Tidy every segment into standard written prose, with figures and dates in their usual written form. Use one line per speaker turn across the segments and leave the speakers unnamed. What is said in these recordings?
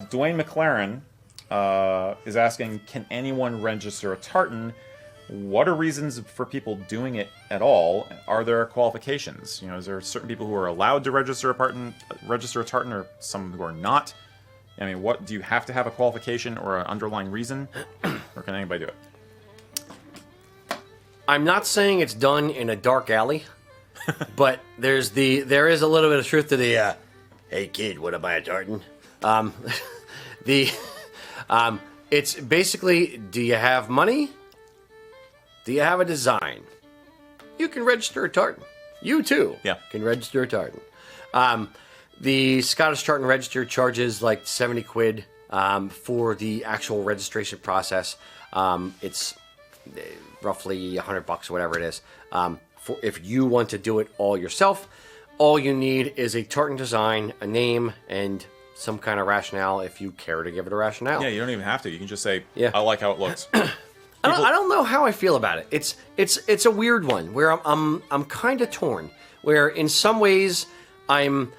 Dwayne McLaren is asking, can anyone register a tartan? What are reasons for people doing it at all? Are there qualifications? Is there certain people who are allowed to register a tartan, or some who are not? I mean, what do you have to have a qualification or an underlying reason, or can anybody do it?
I'm not saying it's done in a dark alley, but there is a little bit of truth to the hey kid, want to buy a tartan? It's basically, do you have money? Do you have a design? You can register a tartan. You too can register a tartan. The Scottish Tartan Register charges like 70 quid for the actual registration process. It's roughly $100, whatever it is. If you want to do it all yourself, all you need is a tartan design, a name, and some kind of rationale if you care to give it a rationale.
Yeah, you don't even have to. You can just say, I like how it looks.
I don't know how I feel about it. It's a weird one where I'm kind of torn. Where in some ways I'm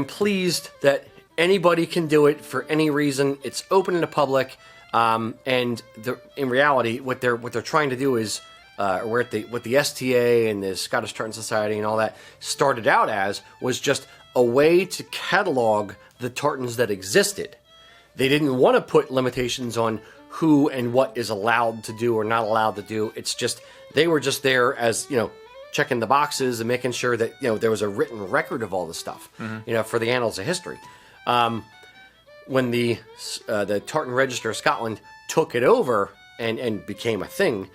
pleased that anybody can do it for any reason. It's open in the public, and in reality, what they're trying to do is what the STA and the Scottish Tartan Society and all that started out as was just a way to catalog the tartans that existed. They didn't want to put limitations on who and what is allowed to do or not allowed to do. It's just, they were just there as, checking the boxes and making sure that, there was a written record of all the stuff, for the annals of history. When the Tartan Register of Scotland took it over and became a thing,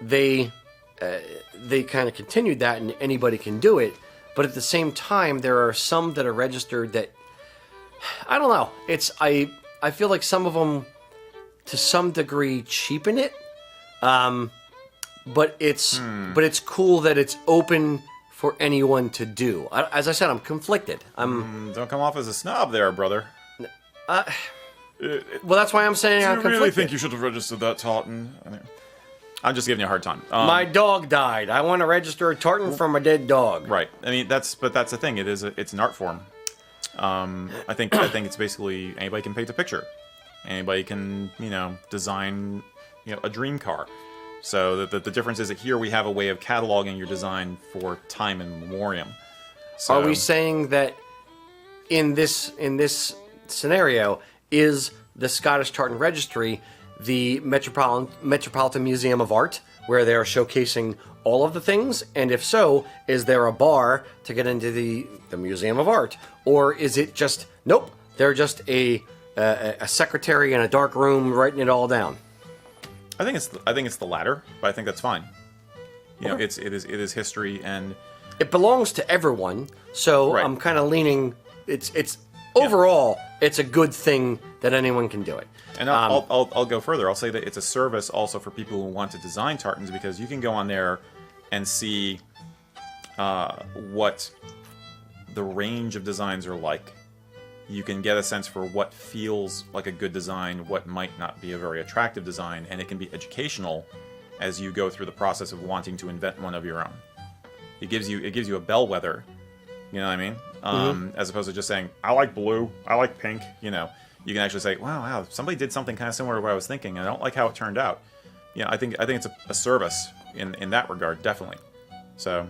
they kind of continued that, and anybody can do it. But at the same time, there are some that are registered that, I don't know. I feel like some of them, to some degree, cheapen it. But it's cool that it's open for anyone to do. As I said, I'm conflicted.
Don't come off as a snob there, brother.
Well, that's why I'm saying I'm conflicted.
I really think you should have registered that tartan. I'm just giving you a hard time.
My dog died. I want to register a tartan from a dead dog.
Right. I mean, that's the thing. It's an art form. I think it's basically anybody can paint a picture. Anybody can, design, a dream car. So the difference is that here we have a way of cataloging your design for time and memoriam. So,
are we saying that in this scenario is the Scottish Tartan Registry the Metropolitan Museum of Art, where they're showcasing all of the things? And if so, is there a bar to get into the Museum of Art? Or is it just, nope, they're just a secretary in a dark room writing it all down?
I think it's the latter, but I think that's fine.
Okay.
It is history, and
it belongs to everyone. So right. I'm kind of leaning. It's overall, it's a good thing that anyone can do it.
And I'll go further. I'll say that it's a service also for people who want to design tartans, because you can go on there and see what the range of designs are like. You can get a sense for what feels like a good design, what might not be a very attractive design, and it can be educational as you go through the process of wanting to invent one of your own. It gives you a bellwether, you know what I mean? As opposed to just saying, I like blue, I like pink, You can actually say, wow, somebody did something kind of similar to what I was thinking, and I don't like how it turned out. I think it's a service in that regard, definitely. So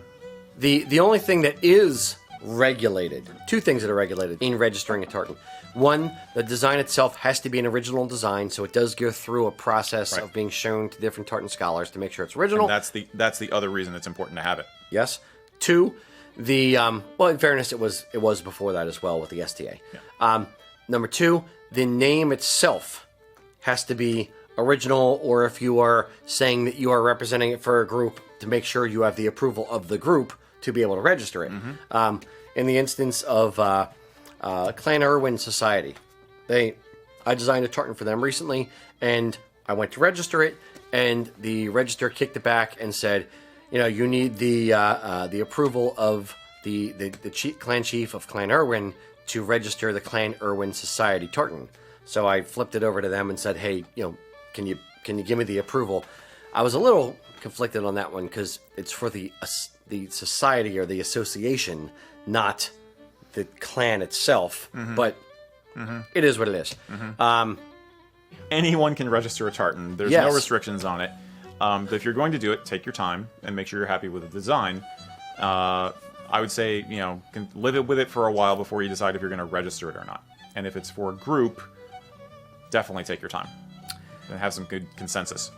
the only thing that is regulated, two things that are regulated in registering a tartan. One, the design itself has to be an original design, so it does go through a process of being shown to different tartan scholars to make sure it's original.
And that's the other reason it's important to have it.
Yes. Two, well, in fairness, it was before that as well with the STA. Yeah. Number two, the name itself has to be original, or if you are saying that you are representing it for a group, to make sure you have the approval of the group to be able to register it. In the instance of Clan Irwin Society, I designed a tartan for them recently, and I went to register it, and the register kicked it back and said, you need the approval of the clan chief of Clan Irwin to register the Clan Irwin Society tartan. So I flipped it over to them and said, hey, can you give me the approval? I was a little conflicted on that one because it's for the society or the association, not the clan itself. But It is what it is.
Anyone can register a tartan. There's
Yes.
no restrictions on it. But if you're going to do it, take your time and make sure you're happy with the design. I would say, live with it for a while before you decide if you're going to register it or not. And if it's for a group, definitely take your time and have some good consensus.